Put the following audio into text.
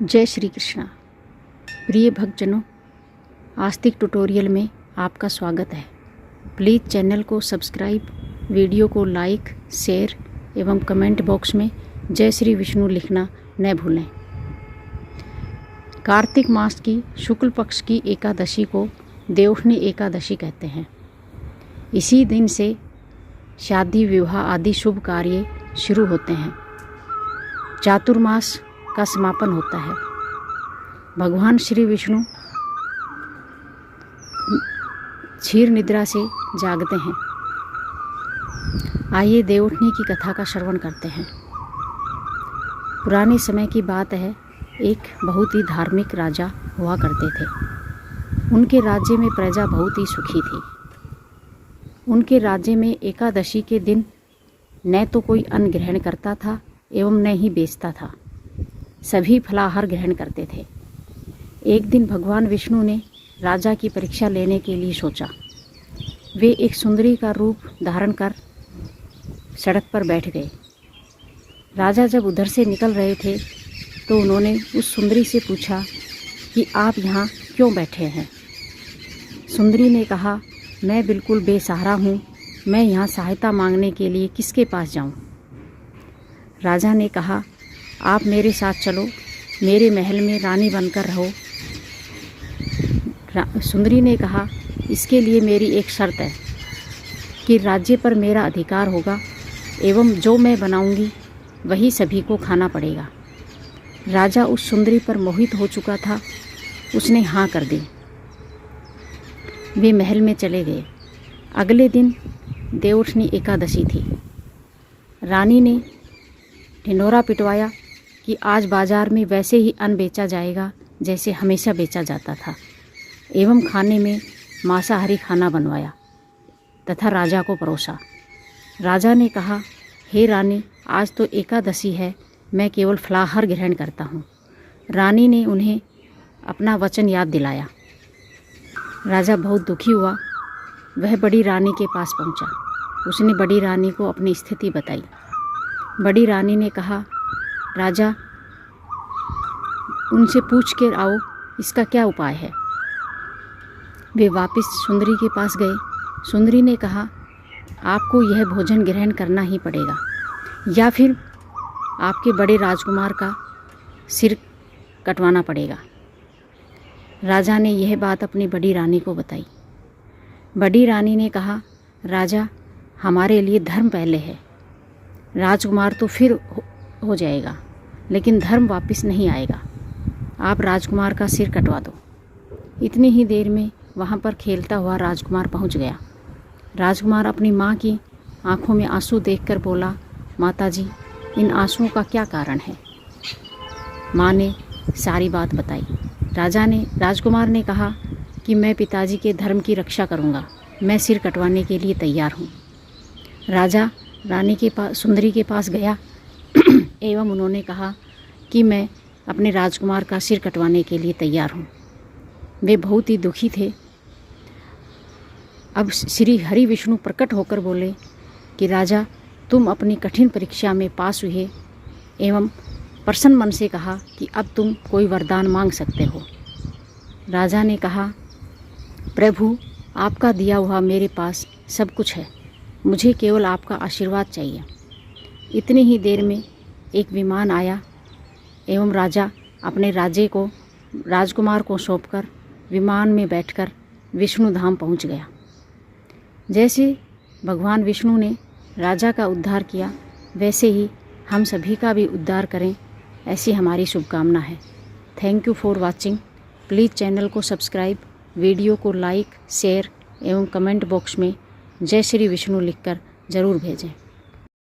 जय श्री कृष्णा। प्रिय भक्तजनों, आस्तिक ट्यूटोरियल में आपका स्वागत है। प्लीज़ चैनल को सब्सक्राइब, वीडियो को लाइक, शेयर एवं कमेंट बॉक्स में जय श्री विष्णु लिखना न भूलें। कार्तिक मास की शुक्ल पक्ष की एकादशी को देवउठनी एकादशी कहते हैं। इसी दिन से शादी, विवाह आदि शुभ कार्य शुरू होते हैं। चातुर्मास का समापन होता है। भगवान श्री विष्णु क्षीर निद्रा से जागते हैं। आइए देवउठनी की कथा का श्रवण करते हैं। पुराने समय की बात है। एक बहुत ही धार्मिक राजा हुआ करते थे। उनके राज्य में प्रजा बहुत ही सुखी थी। उनके राज्य में एकादशी के दिन न तो कोई अन्न ग्रहण करता था एवं न ही बेचता था। सभी फलाहार ग्रहण करते थे। एक दिन भगवान विष्णु ने राजा की परीक्षा लेने के लिए सोचा। वे एक सुंदरी का रूप धारण कर सड़क पर बैठ गए। राजा जब उधर से निकल रहे थे तो उन्होंने उस सुंदरी से पूछा कि आप यहाँ क्यों बैठे हैं। सुंदरी ने कहा, मैं बिल्कुल बेसहारा हूँ, मैं यहाँ सहायता मांगने के लिए किसके पास जाऊँ। राजा ने कहा, आप मेरे साथ चलो, मेरे महल में रानी बनकर रहो। सुंदरी ने कहा, इसके लिए मेरी एक शर्त है कि राज्य पर मेरा अधिकार होगा एवं जो मैं बनाऊंगी वही सभी को खाना पड़ेगा। राजा उस सुंदरी पर मोहित हो चुका था। उसने हाँ कर दी। वे महल में चले गए। अगले दिन देवउठनी एकादशी थी। रानी ने ढिंढोरा पिटवाया कि आज बाजार में वैसे ही अन्न बेचा जाएगा जैसे हमेशा बेचा जाता था, एवं खाने में मांसाहारी खाना बनवाया तथा राजा को परोसा। राजा ने कहा, हे रानी, आज तो एकादशी है, मैं केवल फलाहार ग्रहण करता हूँ। रानी ने उन्हें अपना वचन याद दिलाया। राजा बहुत दुखी हुआ। वह बड़ी रानी के पास पहुँचा। उसने बड़ी रानी को अपनी स्थिति बताई। बड़ी रानी ने कहा, राजा, उनसे पूछ कर आओ इसका क्या उपाय है। वे वापस सुंदरी के पास गए। सुंदरी ने कहा, आपको यह भोजन ग्रहण करना ही पड़ेगा या फिर आपके बड़े राजकुमार का सिर कटवाना पड़ेगा। राजा ने यह बात अपनी बड़ी रानी को बताई। बड़ी रानी ने कहा, राजा, हमारे लिए धर्म पहले है। राजकुमार तो फिर हो जाएगा, लेकिन धर्म वापस नहीं आएगा। आप राजकुमार का सिर कटवा दो। इतनी ही देर में वहाँ पर खेलता हुआ राजकुमार पहुँच गया। राजकुमार अपनी माँ की आंखों में आंसू देखकर बोला, माताजी, इन आंसुओं का क्या कारण है। माँ ने सारी बात बताई। राजकुमार ने कहा कि मैं पिताजी के धर्म की रक्षा करूँगा, मैं सिर कटवाने के लिए तैयार हूँ। राजा रानी के पास, सुंदरी के पास गया एवं उन्होंने कहा कि मैं अपने राजकुमार का सिर कटवाने के लिए तैयार हूँ। वे बहुत ही दुखी थे। अब श्री हरि विष्णु प्रकट होकर बोले कि राजा, तुम अपनी कठिन परीक्षा में पास हुए एवं प्रसन्न मन से कहा कि अब तुम कोई वरदान मांग सकते हो। राजा ने कहा, प्रभु, आपका दिया हुआ मेरे पास सब कुछ है, मुझे केवल आपका आशीर्वाद चाहिए। इतनी ही देर में एक विमान आया एवं राजा अपने राज्य को राजकुमार को सौंपकर विमान में बैठकर विष्णु धाम पहुंच गया। जैसे भगवान विष्णु ने राजा का उद्धार किया, वैसे ही हम सभी का भी उद्धार करें, ऐसी हमारी शुभकामना है। Thank you for watching. Please channel को सब्सक्राइब, वीडियो को लाइक, शेयर एवं कमेंट बॉक्स में जय श्री विष्णु लिखकर ज़रूर भेजें।